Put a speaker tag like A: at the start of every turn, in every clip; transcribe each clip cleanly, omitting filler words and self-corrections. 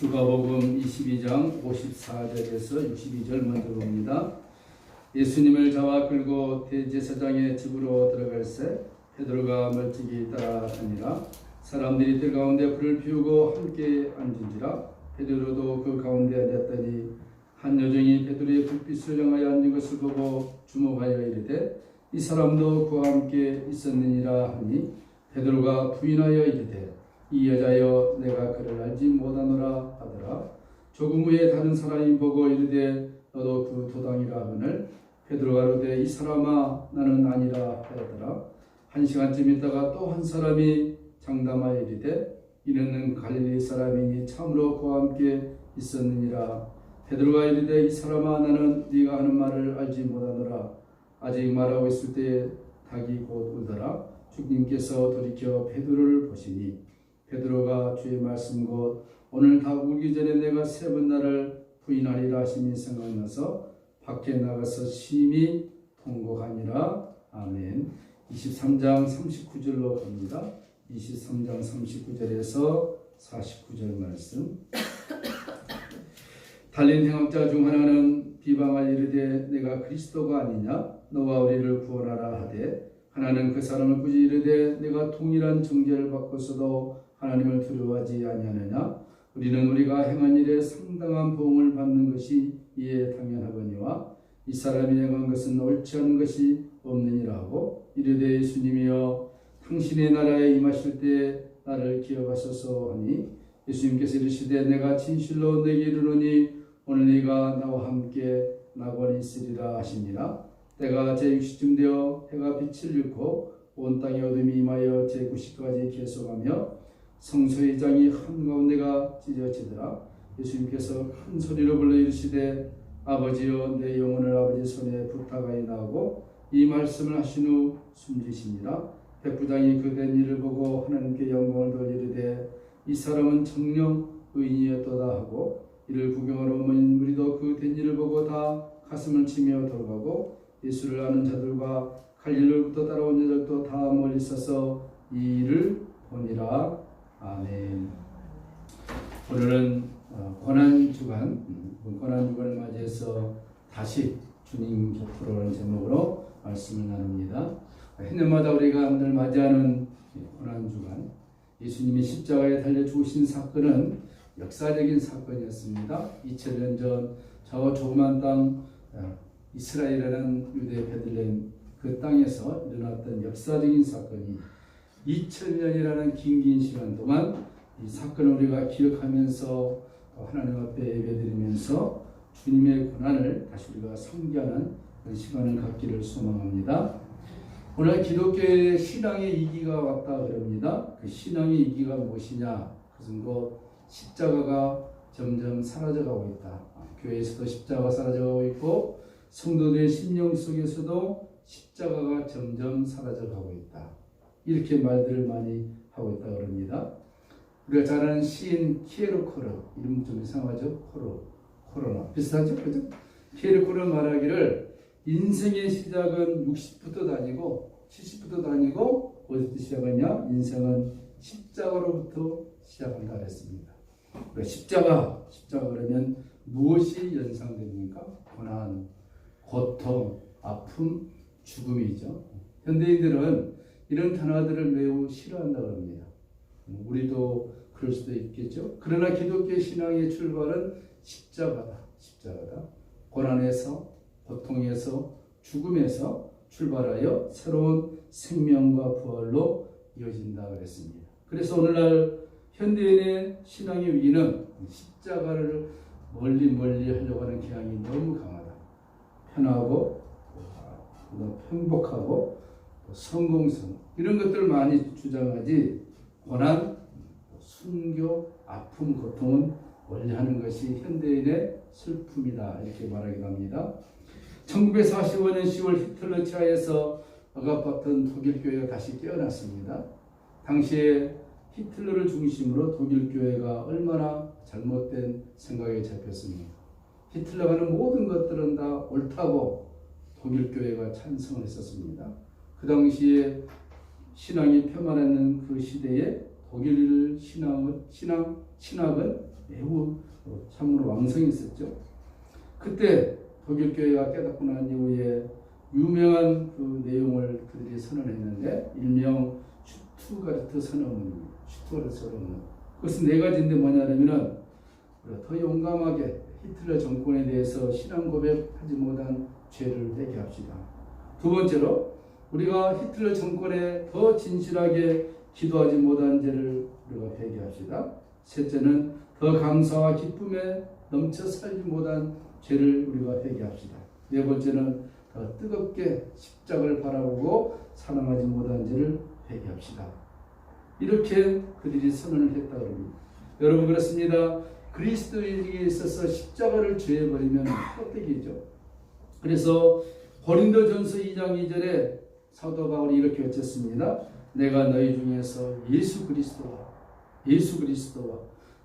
A: 누가복음 22장 54절에서 62절 먼저 봅니다. 예수님을 잡아 끌고 대제사장의 집으로 들어갈새 베드로가 멀찍이 따라다니라. 사람들이 뜰 가운데 불을 피우고 함께 앉은지라. 베드로도 그 가운데 앉았더니 한 여종이 베드로의 불빛을 향하여 앉은 것을 보고 주목하여 이르되 이 사람도 그와 함께 있었느니라 하니 베드로가 부인하여 이르되 이 여자여 내가 그를 알지 못하노라 하더라. 조금 후에 다른 사람이 보고 이르되 너도 그 도당이라 하거늘 베드로가 이르되 이 사람아 나는 아니라 하였더라. 한 시간쯤 있다가 또 한 사람이 장담하여 이르되 이는 갈릴리 사람이니 참으로 그와 함께 있었느니라. 베드로가 이르되 이 사람아 나는 네가 하는 말을 알지 못하노라. 아직 말하고 있을 때에 닭이 곧 울더라. 주님께서 돌이켜 베드로를 보시니 베드로가 주의 말씀 곧 오늘 닭 울기 전에 내가 세 번 나를 부인하리라 하심이 생각나서 밖에 나가서 심히 통곡하니라. 아멘. 23장 39절로 갑니다. 23장 39절에서 49절 말씀. 달린 행악자 중 하나는 비방하여 이르되 내가 그리스도가 아니냐 너와 우리를 구원하라 하되 하나는 그 사람을 꾸짖 이르되 내가 동일한 정죄를 받고서도 하나님을 두려워하지 아니하느냐 우리는 우리가 행한 일에 상당한 보응을 받는 것이 이에 당연하거니와 이 사람이 행한 것은 옳지 않은 것이 없느니라 하고 이르되 예수님이여 당신의 나라에 임하실 때 나를 기억하소서 하니 예수님께서 이르시되 내가 진실로 내게 이르노니 오늘 네가 나와 함께 낙원에 있으리라 하시니라. 때가 제60쯤 되어 해가 빛을 잃고 온 땅에 어둠이 임하여 제90까지 계속하며 성소의 장이 한가운데가 찢어지더라. 예수님께서 큰 소리로 불러 이르시되 아버지여 내 영혼을 아버지 손에 부탁하이나하고 이 말씀을 하신 후 숨지시니라. 백부장이 그 된 일을 보고 하나님께 영광을 돌리르되 이 사람은 정녕 의인이었도다 하고 이를 구경하러 오는 무리도 그 된 일을 보고 다 가슴을 치며 돌아가고 예수를 아는 자들과 갈릴리로부터 따라온 자들도 다 멀리 서서 이 일을 보니라. 아멘. 오늘은 고난주간을 맞이해서 다시 주님 곁으로 오는 제목으로 말씀을 나눕니다. 해년마다 우리가 늘 맞이하는 고난주간, 예수님이 십자가에 달려 죽으신 사건은 역사적인 사건이었습니다. 2000년 전 저 조그만 땅 이스라엘이라는 유대 베들레헴 그 땅에서 일어났던 역사적인 사건이 2000년이라는 긴 시간 동안 이 사건을 우리가 기억하면서 하나님 앞에 예배드리면서 주님의 고난을 다시 우리가 상기하는 그런 시간을 갖기를 소망합니다. 오늘 기독교의 신앙의 이기가 왔다 그럽니다. 그 신앙의 이기가 무엇이냐? 그것은 곧 십자가가 점점 사라져가고 있다. 교회에서도 십자가가 사라져가고 있고 성도들의 심령 속에서도 십자가가 점점 사라져가고 있다. 이렇게 말들을 많이 하고 있다고 합니다. 우리가 잘 아는 시인 키에르코르, 이름 좀 이상하죠? 코로나 비슷하죠? 그죠? 키에르코르 말하기를 인생의 시작은 60부터 다니고 70부터 다니고 어디부터 시작하냐? 인생은 십자가로부터 시작한다 그랬습니다. 그러니까 십자가 그러면 무엇이 연상됩니까? 고난, 고통, 아픔, 죽음이죠. 현대인들은 이런 단어들을 매우 싫어한다고 합니다. 우리도 그럴 수도 있겠죠. 그러나 기독교 신앙의 출발은 십자가다. 고난에서, 고통에서, 죽음에서 출발하여 새로운 생명과 부활로 이어진다 그랬습니다. 그래서 오늘날 현대인의 신앙의 위기는 십자가를 멀리 하려고 하는 경향이 너무 강하다. 편하고 행복하고 성공성 이런 것들을 많이 주장하지 고난, 순교, 아픔, 고통은 멀리하는 것이 현대인의 슬픔이다 이렇게 말하기도 합니다. 1945년 10월 히틀러 치하에서 억압받던 독일 교회가 다시 깨어났습니다. 당시에 히틀러를 중심으로 독일 교회가 얼마나 잘못된 생각에 잡혔습니까? 히틀러가 하는 모든 것들은 다 옳다고 독일 교회가 찬성을 했었습니다. 그 당시에 신앙이 폄하하는 그 시대에 독일 신학은 매우 참으로 왕성했었죠. 그때 독일 교회가 깨닫고 난 이후에 유명한 그 내용을 그들이 선언했는데 일명 슈투가르트 선언문입니다. 슈투가르트 선언문. 그것은 네 가지인데 뭐냐면은 더 용감하게 히틀러 정권에 대해서 신앙 고백하지 못한 죄를 회개합시다. 두 번째로 우리가 히틀러 정권에 더 진실하게 기도하지 못한 죄를 우리가 회개합시다. 셋째는 더 감사와 기쁨에 넘쳐 살지 못한 죄를 우리가 회개합시다. 네 번째는 더 뜨겁게 십자가를 바라보고 사랑하지 못한 죄를 회개합시다. 이렇게 그들이 선언을 했다 그럽니다. 여러분 그렇습니다. 그리스도인에게 있어서 십자가를 죄해버리면 헛되기죠. 그래서 고린도전서 2장 2절에 사도 바울이 이렇게 외쳤습니다. 내가 너희 중에서 예수 그리스도와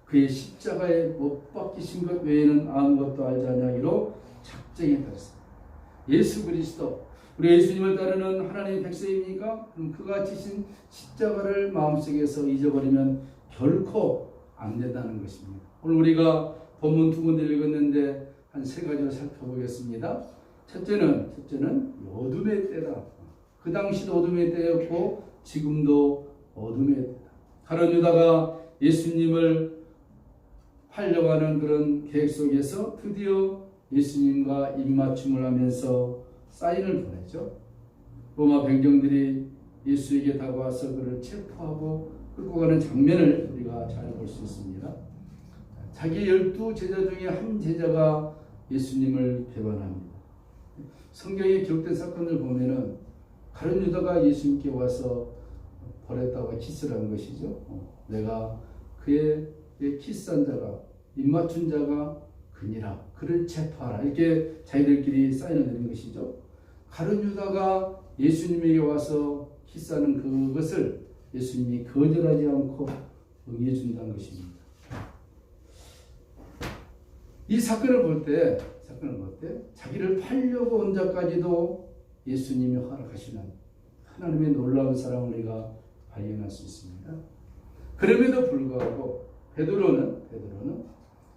A: 그의 십자가에 못 박히신 것 외에는 아무것도 알지 아니하기로 작정했다 했습니다. 예수 그리스도, 우리 예수님을 따르는 하나님의 백성입니까? 그럼 그가 지신 십자가를 마음속에서 잊어버리면 결코 안 된다는 것입니다. 오늘 우리가 본문 두 군데 읽었는데 한 세 가지로 살펴보겠습니다. 첫째는 어둠의 때다. 그 당시도 어둠의 때였고 지금도 어둠의 때다. 가룟 유다가 예수님을 팔려고 하는 그런 계획 속에서 드디어 예수님과 입맞춤을 하면서 사인을 보내죠. 로마 병정들이 예수에게 다가와서 그를 체포하고 끌고 가는 장면을 우리가 잘 볼 수 있습니다. 자기 12 제자 중에 한 제자가 예수님을 배반합니다. 성경에 기록된 사건을 보면은 가룟 유다가 예수님께 와서 버렸다고 키스를 한 것이죠. 내가 그의 키스한 자가 입맞춘 자가 그니라 그를 체포하라 이렇게 자기들끼리 사인을 내린 것이죠. 가룟 유다가 예수님에게 와서 키스하는 그것을 예수님이 거절하지 않고 응해 준다는 것입니다. 이 사건을 볼 때 자기를 팔려고 온 자까지도 예수님이 허락하시는 하나님의 놀라운 사랑을 우리가 발견할 수 있습니다. 그럼에도 불구하고 베드로는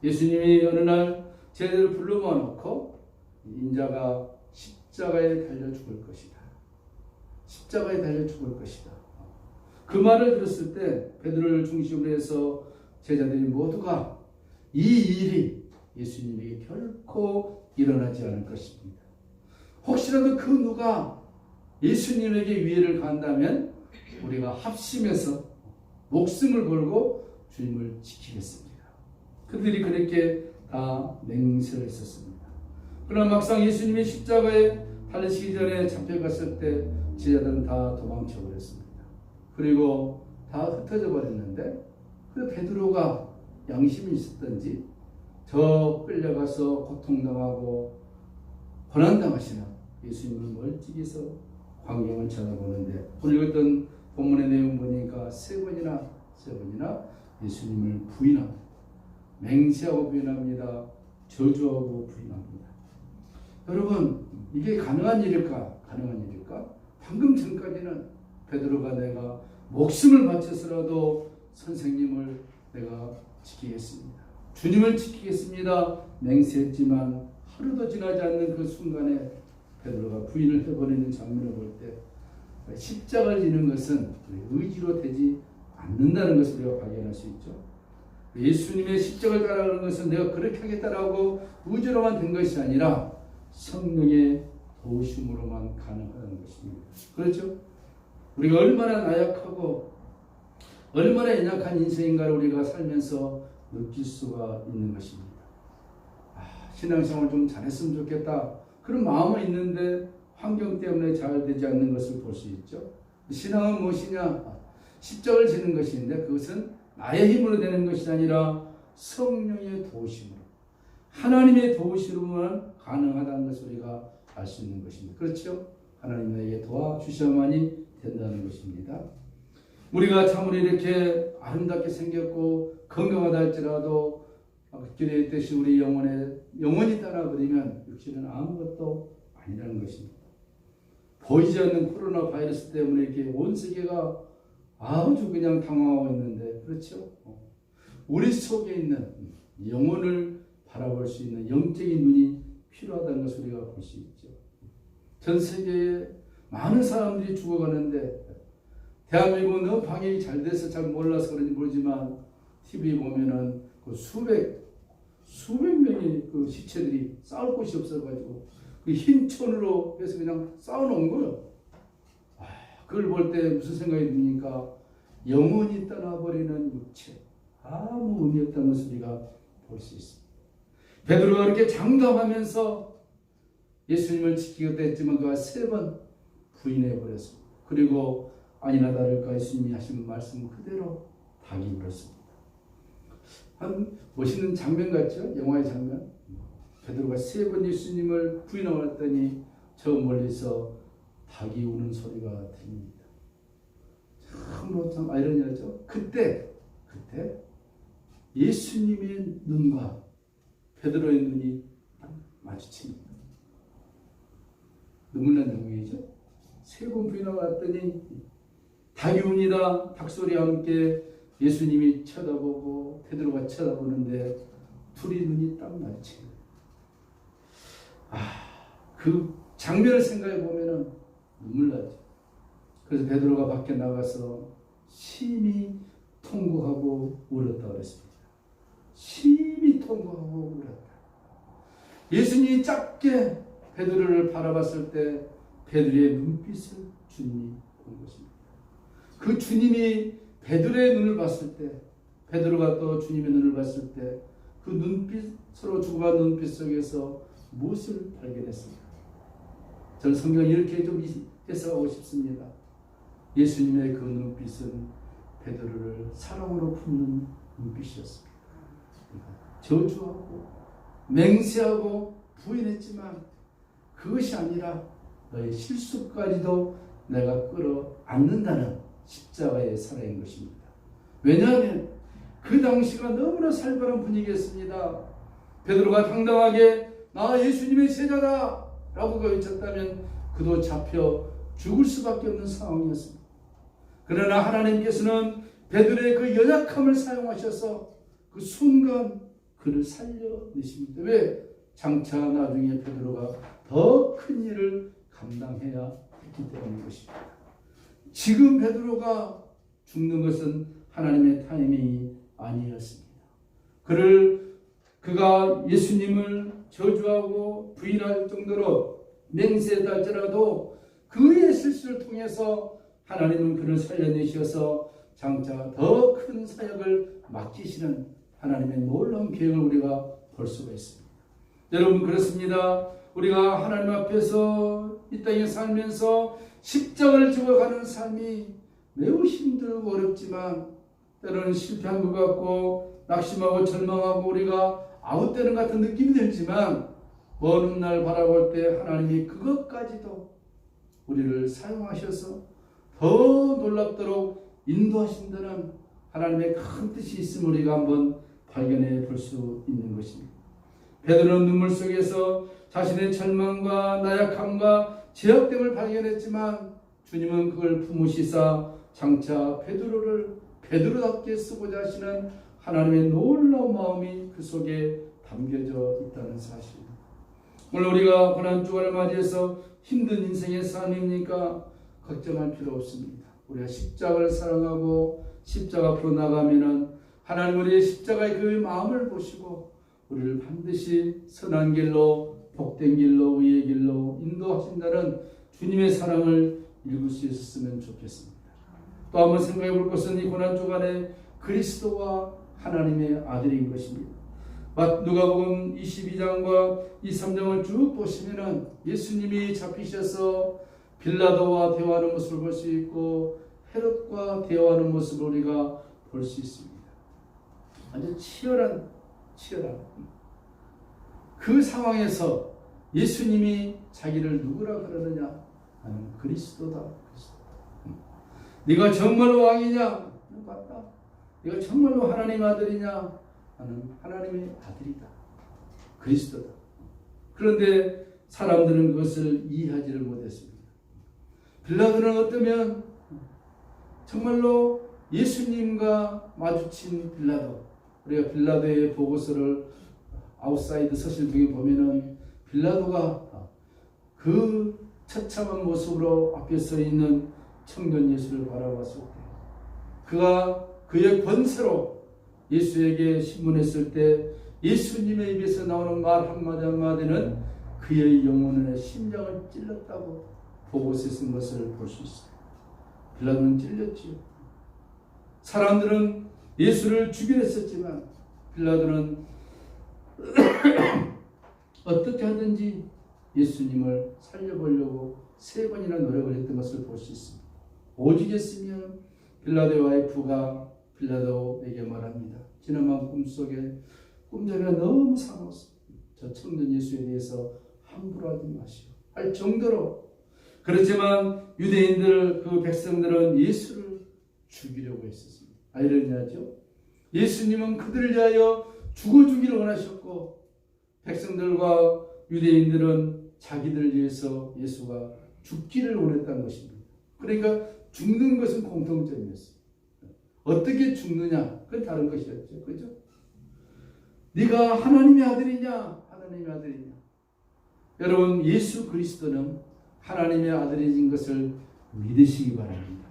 A: 예수님이 어느 날 제자들을 불러 모아놓고 인자가 십자가에 달려 죽을 것이다. 십자가에 달려 죽을 것이다. 그 말을 들었을 때 베드로를 중심으로 해서 제자들이 모두가 이 일이 예수님에게 결코 일어나지 않을 것입니다. 혹시라도 그 누가 예수님에게 위해를 간다면 우리가 합심해서 목숨을 걸고 주님을 지키겠습니다. 그들이 그렇게 다 맹세를 했었습니다. 그러나 막상 예수님이 십자가에 달리시기 전에 잡혀갔을 때 제자들은 다 도망쳐 버렸습니다. 그리고 다 흩어져 버렸는데 그 베드로가 양심이 있었던지 저 끌려가서 고통당하고 고난당하시는 예수님을 멀찍이서 광경을 쳐다보는데 오늘 읽었던 본문의 내용 보니까 세 번이나 예수님을 부인합니다. 맹세하고 부인합니다. 저주하고 부인합니다. 여러분 이게 가능한 일일까? 방금 전까지는 베드로가 내가 목숨을 바쳐서라도 선생님을 내가 지키겠습니다. 주님을 지키겠습니다. 맹세했지만 하루도 지나지 않는 그 순간에 베드로가 부인을 해버리는 장면을 볼 때 십자가를 지는 것은 의지로 되지 않는다는 것을 우리가 발견할 수 있죠. 예수님의 십자가를 따라가는 것은 내가 그렇게 하겠다라고 의지로만 된 것이 아니라 성령의 도우심으로만 가능하다는 것입니다. 그렇죠? 우리가 얼마나 나약하고 얼마나 연약한 인생인가를 우리가 살면서 느낄 수가 있는 것입니다. 신앙생활 좀 잘했으면 좋겠다. 그런 마음은 있는데 환경 때문에 잘 되지 않는 것을 볼 수 있죠. 신앙은 무엇이냐? 십자가를 지는 것인데 그것은 나의 힘으로 되는 것이 아니라 성령의 도우심으로 하나님의 도우심으로만 가능하다는 것을 우리가 알 수 있는 것입니다. 그렇죠? 하나님 나에게 도와주셔야만이 된다는 것입니다. 우리가 참으로 이렇게 아름답게 생겼고 건강하다 할지라도 길의 뜻이 우리 영혼이 떠나버리면 육신은 아무것도 아니라는 것입니다. 보이지 않는 코로나 바이러스 때문에 이렇게 온 세계가 아주 그냥 당황하고 있는데 그렇죠? 우리 속에 있는 영혼을 바라볼 수 있는 영적인 눈이 필요하다는 것을 우리가 볼 수 있죠. 전 세계에 많은 사람들이 죽어가는데 대한민국은 너무 방역이 잘 돼서 잘 몰라서 그런지 모르지만 TV 보면은 그 수백 명의 그 시체들이 쌓을 곳이 없어가지고 그 흰 천으로 해서 그냥 쌓아놓은 거예요. 그걸 볼 때 무슨 생각이 듭니까? 영원히 떠나버리는 육체, 아무 의미 없다는 것을 우리가 볼 수 있습니다. 베드로가 그렇게 장담하면서 예수님을 지키겠다 했지만 그가 3번 부인해 버렸습니다. 그리고 아니나 다를까 예수님이 하신 말씀 그대로 닭이 물었습니다. 한 멋있는 장면 같죠? 영화의 장면. 베드로가 3번 예수님을 부인하고 했더니 저 멀리서 닭이 우는 소리가 들립니다. 참 아이러니하죠? 그때 예수님의 눈과 베드로의 눈이 마주칩니다. 눈물 난 장면이죠? 3번 부인하고 왔더니 닭이 웁니다. 닭소리와 함께 예수님이 쳐다보고 베드로가 쳐다보는데 둘이 눈이 딱 마주칩니다. 그 장면을 생각해 보면은 눈물 나죠. 그래서 베드로가 밖에 나가서 심히 통곡하고 울었다 그랬습니다. 심히 통곡하고 울었다. 예수님이 작게 베드로를 바라봤을 때 베드로의 눈빛을 주님이 본 것입니다. 그 주님이 베드로의 눈을 봤을 때 베드로가 또 주님의 눈을 봤을 때 그 눈빛, 서로 주고받은 눈빛 속에서 무엇을 발견했습니까? 저는 성경을 이렇게 좀 해석하고 싶습니다. 예수님의 그 눈빛은 베드로를 사랑으로 품는 눈빛이었습니다. 저주하고 맹세하고 부인했지만 그것이 아니라 너의 실수까지도 내가 끌어안는다는 십자가의 사랑인 것입니다. 왜냐하면 그 당시가 너무나 살벌한 분위기였습니다. 베드로가 당당하게 나 예수님의 제자다 라고 외쳤다면 그도 잡혀 죽을 수밖에 없는 상황이었습니다. 그러나 하나님께서는 베드로의 그 연약함을 사용하셔서 그 순간 그를 살려내십니다. 왜? 장차 나중에 베드로가 더 큰 일을 감당해야 했기 때문인 것입니다. 지금 베드로가 죽는 것은 하나님의 타이밍이 아니었습니다. 그가 예수님을 저주하고 부인할 정도로 맹세했다 할지라도 그의 실수를 통해서 하나님은 그를 살려내셔서 장차 더 큰 사역을 맡기시는 하나님의 놀라운 계획을 우리가 볼 수가 있습니다. 여러분 그렇습니다. 우리가 하나님 앞에서 이 땅에 살면서 십자가를 지고 가는 삶이 매우 힘들고 어렵지만 때로는 실패한 것 같고 낙심하고 절망하고 우리가 아웃되는 같은 느낌이 들지만 먼 훗날 바라볼 때 하나님이 그것까지도 우리를 사용하셔서 더 놀랍도록 인도하신다는 하나님의 큰 뜻이 있음을 우리가 한번 발견해 볼 수 있는 것입니다. 베드로는 눈물 속에서 자신의 절망과 나약함과 제약됨을 발견했지만 주님은 그걸 품으시사 장차 베드로를 베드로답게 쓰고자 하시는 하나님의 놀라운 마음이 그 속에 담겨져 있다는 사실입니다. 오늘 우리가 고난주간을 맞이해서 힘든 인생의 삶입니까? 걱정할 필요 없습니다. 우리가 십자가를 사랑하고 십자가 앞으로 나가면은 하나님 우리의 십자가의 그 마음을 보시고 우리를 반드시 선한 길로 복된 길로 의의 길로 인도하신다는 주님의 사랑을 읽을 수 있었으면 좋겠습니다. 또 한번 생각해 볼 것은 이 고난주간에 그리스도와 하나님의 아들인 것입니다. 누가복음 22장과 23장을 쭉 보시면은 예수님이 잡히셔서 빌라도와 대화하는 모습을 볼 수 있고 헤롯과 대화하는 모습을 우리가 볼 수 있습니다. 아주 치열한 그 상황에서 예수님이 자기를 누구라 그러느냐? 나는 그리스도다. 네가 정말로 왕이냐? 맞다. 네가 정말로 하나님의 아들이냐? 나는 하나님의 아들이다. 그리스도다. 그런데 사람들은 그것을 이해하지를 못했습니다. 빌라도는 어쩌면 정말로 예수님과 마주친 빌라도, 우리가 빌라도의 보고서를 아웃사이드 서실 중에 보면은 빌라도가 그 처참한 모습으로 앞에 서 있는 청년 예수를 바라봤을 때 그가 그의 권세로 예수에게 신문했을 때 예수님의 입에서 나오는 말 한마디 한마디는 그의 영혼의 심장을 찔렀다고 보고서에 쓴 것을 볼 수 있어요. 빌라도는 찔렸지요. 사람들은 예수를 죽이려 했었지만 빌라도는 어떻게 하든지 예수님을 살려보려고 3번이나 노력을 했던 것을 볼 수 있습니다. 오죽했으면 빌라도의 와이프가 빌라도에게 말합니다. 지난밤 꿈자리가 너무 사나웠어. 저 청년 예수에 대해서 함부로 하지 마시오 할 정도로. 그렇지만 유대인들 그 백성들은 예수를 죽이려고 했었습니다. 아이러니하죠. 예수님은 그들을 위하여 죽어주기를 원하셨고 백성들과 유대인들은 자기들을 위해서 예수가 죽기를 원했다는 것입니다. 그러니까 죽는 것은 공통점이었어요. 어떻게 죽느냐 그건 다른 것이었죠. 그죠? 네가 하나님의 아들이냐 하나님의 아들이냐. 여러분 예수 그리스도는 하나님의 아들인 것을 믿으시기 바랍니다.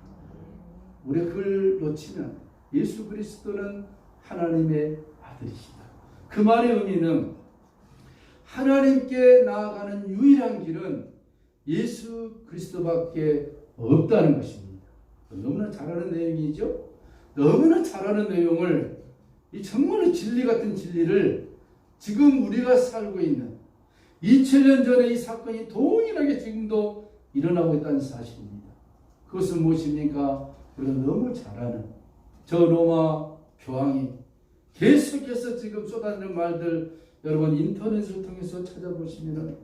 A: 우리가 그걸 놓치면 예수 그리스도는 하나님의 아들이시다. 그 말의 의미는 하나님께 나아가는 유일한 길은 예수 그리스도밖에 없다는 것입니다. 너무나 잘 아는 내용이죠. 너무나 잘 아는 내용을 이 정말로 진리 같은 진리를 지금 우리가 살고 있는 2000년 전에 이 사건이 동일하게 지금도 일어나고 있다는 사실입니다. 그것은 무엇입니까? 우리가 너무 잘 아는 저 로마 교황이 계속해서 지금 쏟아지는 말들 여러분 인터넷을 통해서 찾아보시면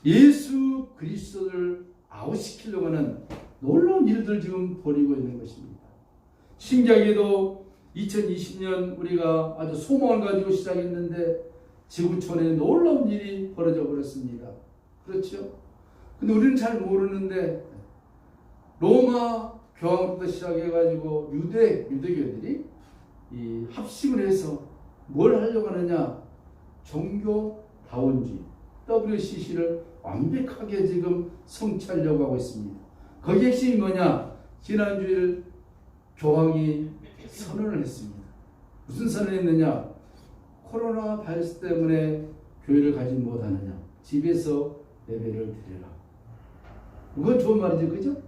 A: 예수 그리스도를 아웃시키려고 하는 놀라운 일들 지금 벌이고 있는 것입니다. 신기하게도 2020년 우리가 아주 소망을 가지고 시작했는데 지구촌에 놀라운 일이 벌어져 버렸습니다. 그렇죠? 근데 우리는 잘 모르는데 로마 교황부터 시작해가지고 유대교들이 이 합심을 해서 뭘 하려고 하느냐? 종교다원주의 WCC를 완벽하게 지금 성취하려고 하고 있습니다. 거기에 핵심이 뭐냐? 지난주일 교황이 선언을 했습니다. 무슨 선언을 했느냐? 코로나 바이러스 때문에 교회를 가지 못하느냐? 집에서 예배를 드려라. 그건 좋은 말이죠. 그죠?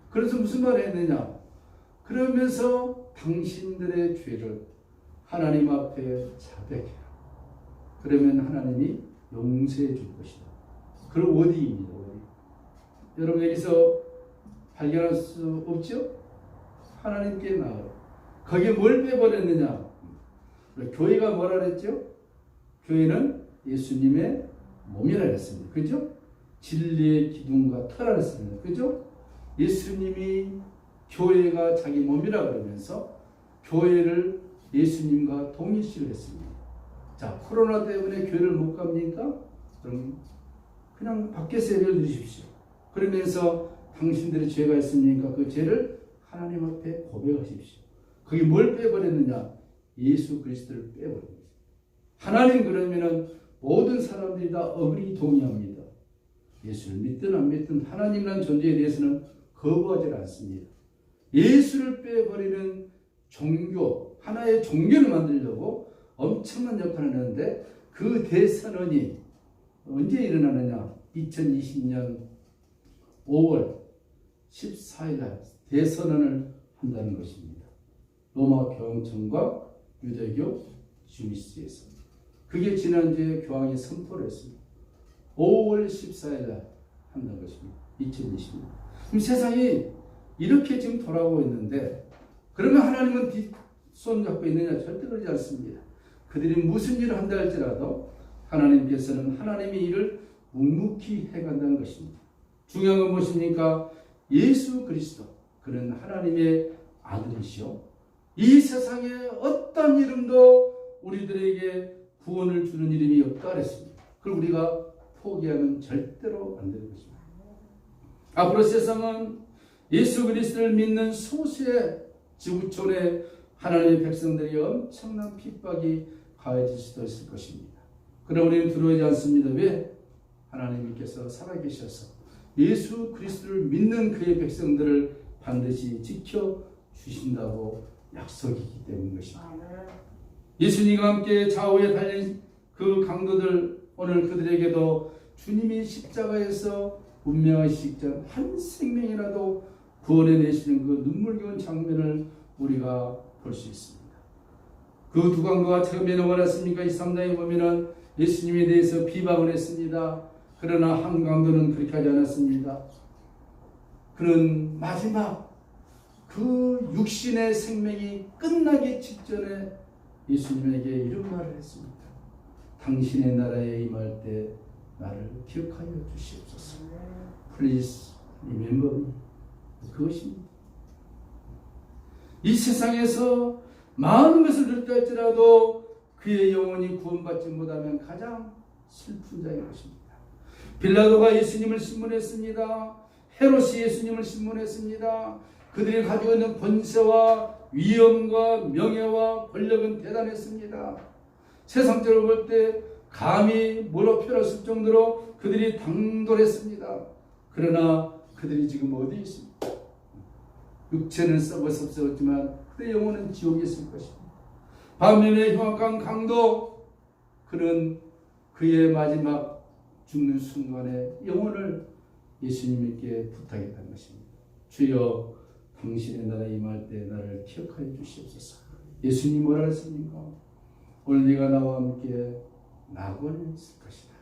A: 그래서 무슨 말을 했느냐? 그러면서 당신들의 죄를 하나님 앞에 자백해라. 그러면 하나님이 용서해 줄 것이다. 그럼 어디입니다. 어디. 여러분 여기서 발견할 수 없죠? 하나님께 나아가. 거기에 뭘 빼버렸느냐? 교회가 뭐라 그랬죠? 교회는 예수님의 몸이라 했습니다. 그죠? 진리의 기둥과 터라 했습니다. 그죠? 예수님이 교회가 자기 몸이라 그러면서 교회를 예수님과 동일시를 했습니다. 자, 코로나 때문에 교회를 못 갑니까? 그럼 그냥 밖에서 예배를 드리십시오. 그러면서 당신들의 죄가 있으니까 그 죄를 하나님 앞에 고백하십시오. 거기 뭘 빼버렸느냐? 예수 그리스도를 빼버린 거죠. 하나님 그러면은 모든 사람들이 다 어그리 동의합니다. 예수를 믿든 안 믿든 하나님이라는 존재에 대해서는 거부하지 않습니다. 예수를 빼버리는 종교, 하나의 종교를 만들려고 엄청난 역할을 하는데 그 대선언이 언제 일어나느냐? 2020년 5월 14일 날 대선언을 한다는 것입니다. 로마 교황청과 유대교 주미스에서. 그게 지난주에 교황이 선포를 했습니다. 5월 14일 날 한다는 것입니다. 2020년. 그럼 세상이 이렇게 지금 돌아오고 있는데 그러면 하나님은 뒷손 잡고 있느냐? 절대 그러지 않습니다. 그들이 무슨 일을 한다 할지라도 하나님께서는 하나님의 일을 묵묵히 해간다는 것입니다. 중요한 건 무엇입니까? 예수 그리스도 그는 하나님의 아들이시오. 이 세상에 어떤 이름도 우리들에게 구원을 주는 이름이 없다 그랬습니다. 그걸 우리가 포기하면 절대로 안 되는 것입니다. 앞으로 세상은 예수 그리스도를 믿는 소수의 지구촌의 하나님의 백성들이 엄청난 핍박이 가해질 수도 있을 것입니다. 그러나 우리는 두려워하지 않습니다. 왜? 하나님께서 살아계셔서 예수 그리스도를 믿는 그의 백성들을 반드시 지켜주신다고 약속이기 때문인 것입니다. 예수님과 함께 좌우에 달린 그 강도들, 오늘 그들에게도 주님이 십자가에서 운명하시기 전 한 생명이라도 구원해내시는 그 눈물겨운 장면을 우리가 볼 수 있습니다. 그 두 강도가 처음에 뭐라 했습니까? 23장에 보면은 예수님에 대해서 비방을 했습니다. 그러나 한 강도는 그렇게 하지 않았습니다. 그는 마지막 그 육신의 생명이 끝나기 직전에 예수님에게 이런 말을 했습니다. 당신의 나라에 임할 때 나를 기억하여 주시옵소서. Please remember me. 그것입니다. 이 세상에서 많은 것을 누렸다 할지라도 그의 영혼이 구원받지 못하면 가장 슬픈 자인 것입니다. 빌라도가 예수님을 신문했습니다. 헤롯이 예수님을 신문했습니다. 그들이 가지고 있는 권세와 위엄과 명예와 권력은 대단했습니다. 세상적으로 볼 때 감히 뭐라 표현했을 정도로 그들이 당돌했습니다. 그러나 그들이 지금 어디에 있습니까? 육체는 썩어서 없어졌지만 그의 영혼은 지옥에 있을 것입니다. 반면에 흉악한 강도, 그는 그의 마지막 죽는 순간에 영혼을 예수님께 부탁했다는 것입니다. 주여, 당신의 나라에 임할 때 나를 기억하여 주시옵소서. 예수님 뭐라 했습니까? 오늘 네가 나와 함께 낙원에 있을 것이다.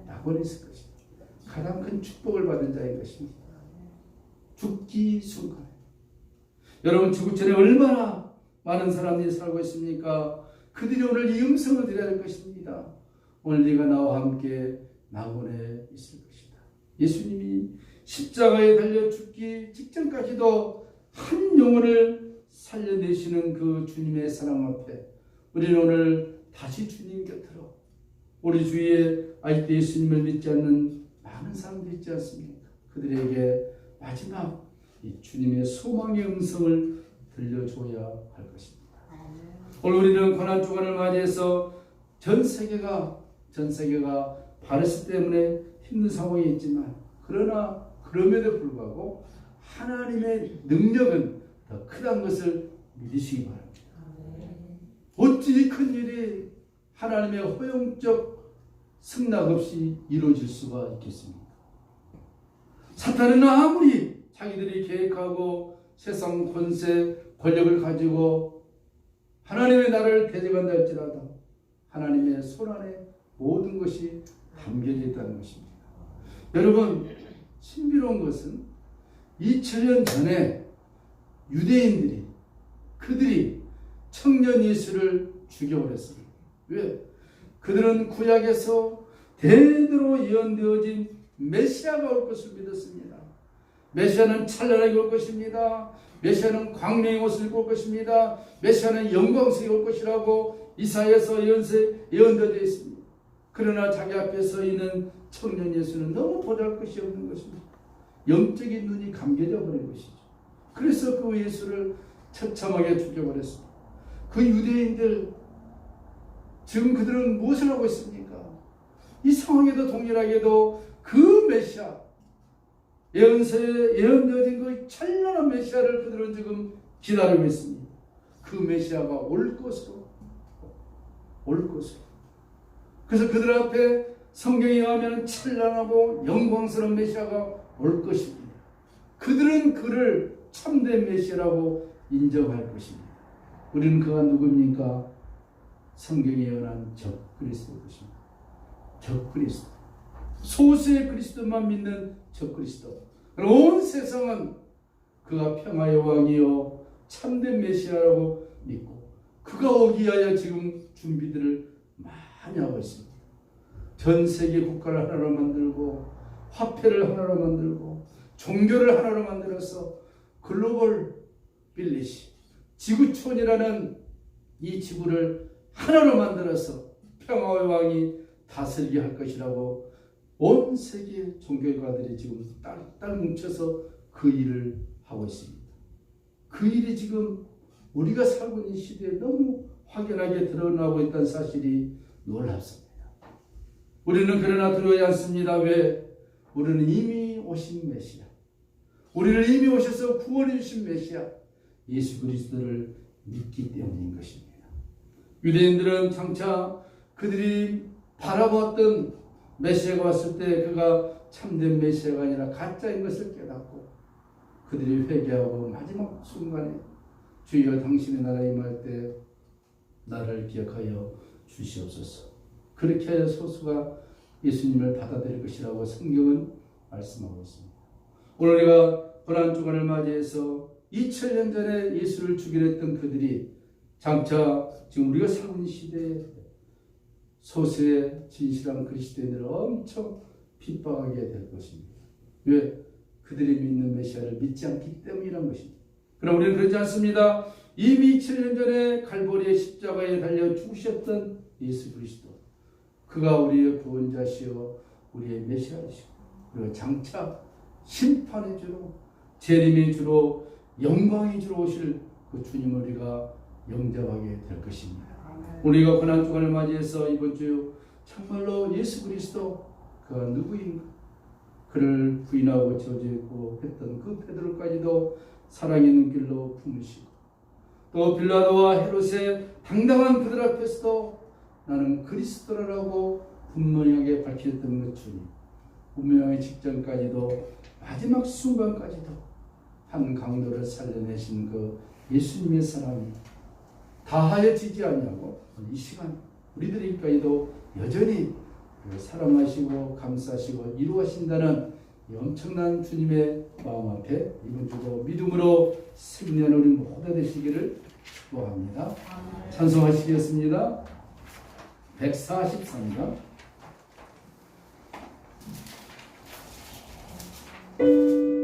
A: 낙원에 있을 것이다. 가장 큰 축복을 받은 자인 것입니다. 죽기 순간에. 여러분, 죽을 전에 얼마나 많은 사람들이 살고 있습니까? 그들이 오늘 이 음성을 드려야 할 것입니다. 오늘 네가 나와 함께 낙원에 있을 것이다. 예수님이 십자가에 달려 죽기 직전까지도 한 영혼을 살려내시는 그 주님의 사랑 앞에 우리는 오늘 다시 주님 곁으로, 우리 주위에 아직도 예수님을 믿지 않는 많은 사람들이 있지 않습니까? 그들에게 마지막 이 주님의 소망의 음성을 들려줘야 할 것입니다. 오늘 우리는 고난주간을 맞이해서 전 세계가 바리스 때문에 힘든 상황에 있지만, 그러나 그럼에도 불구하고 하나님의 능력은 더 크다는 것을 믿으시기 바랍니다. 어찌 큰 일이 하나님의 허용적 승낙 없이 이루어질 수가 있겠습니까? 사탄은 아무리 자기들이 계획하고 세상 권세, 권력을 가지고 하나님의 나라를 대적한다 할지라도 하나님의 손안에 모든 것이 담겨져 있다는 것입니다. 여러분, 신비로운 것은 2000년 전에 유대인들이 그들이 청년 예수를 죽여버렸습니다. 왜? 그들은 구약에서 대대로 예언되어진 메시아가 올 것을 믿었습니다. 메시아는 찬란하게 올 것입니다. 메시아는 광명의 옷을 입고 올 것입니다. 메시아는 영광스럽게 올 것이라고 이사야에서 예언되어 있습니다. 그러나 자기 앞에 서 있는 청년 예수는 너무 보잘것이 없는 것입니다. 영적인 눈이 감겨져 버린 것이죠. 그래서 그 예수를 처참하게 죽여버렸습니다. 그 유대인들, 지금 그들은 무엇을 하고 있습니까? 이 상황에도 동일하게도 그 메시아, 예언되어진 그 찬란한 메시아를 그들은 지금 기다리고 있습니다. 그 메시아가 올 것으로. 그래서 그들 앞에 성경에 의하면 찬란하고 영광스러운 메시아가 올 것입니다. 그들은 그를 참된 메시아라고 인정할 것입니다. 우리는 그가 누굽니까? 성경에 예언한 적그리스도의 것입니다. 적그리스도. 소수의 그리스도만 믿는 적그리스도. 온 세상은 그가 평화의 왕이요 참된 메시아라고 믿고 그가 오기 위하여 지금 준비들을 많이 하고 있습니다. 전 세계 국가를 하나로 만들고 화폐를 하나로 만들고 종교를 하나로 만들어서 글로벌 빌리시, 지구촌이라는 이 지구를 하나로 만들어서 평화의 왕이 다스리게 할 것이라고 온 세계 종교가들이 지금 딸 뭉쳐서 그 일을 하고 있습니다. 그 일이 지금 우리가 살고 있는 시대에 너무 확연하게 드러나고 있다는 사실이 놀랍습니다. 우리는 그러나 두려워하지 않습니다. 왜? 우리는 이미 오신 메시아, 우리를 이미 오셔서 구원해 주신 메시아 예수 그리스도를 믿기 때문인 것입니다. 유대인들은 장차 그들이 바라보았던 메시아가 왔을 때 그가 참된 메시아가 아니라 가짜인 것을 깨닫고 그들이 회개하고 마지막 순간에 주여 당신의 나라에 임할 때 나를 기억하여 주시옵소서, 그렇게 하여 소수가 예수님을 받아들일 것이라고 성경은 말씀하고 있습니다. 오늘 우리가 고난주간을 맞이해서 2000년 전에 예수를 죽이려 했던 그들이 장차 지금 우리가 살고 있는 시대에 소수의 진실한 그리스도인들을 엄청 핍박하게 될 것입니다. 왜? 그들이 믿는 메시아를 믿지 않기 때문이란 것입니다. 그럼 우리는 그렇지 않습니다. 이미 2000년 전에 갈보리의 십자가에 달려 죽으셨던 예수 그리스도, 그가 우리의 구원자시요 우리의 메시아이시고, 그리고 장차 심판의 주로 재림의 주로 영광의 주로 오실 그 주님을 우리가 영접하게 될 것입니다. 우리가 고난주간을 맞이해서 이번 주 정말로 예수 그리스도 그가 누구인가, 그를 부인하고 저주했고 했던 그 베드로까지도 사랑의 눈길로 품으시고, 또 빌라도와 헤롯의 당당한 그들 앞에서도 나는 그리스도라고 분명하게 밝혔던 그 주님, 운명의 직전까지도 마지막 순간까지도 한 강도를 살려내신 그 예수님의 사랑이 다하여지지 아니하고 이 시간 우리들에게까지도 여전히 사랑하시고 감싸시고 이루하신다는 이 엄청난 주님의 마음 앞에 이번 주도 믿음으로 승리하는 우리 모두 되시기를 축복합니다. 찬송하시겠습니다. 143장.
B: 주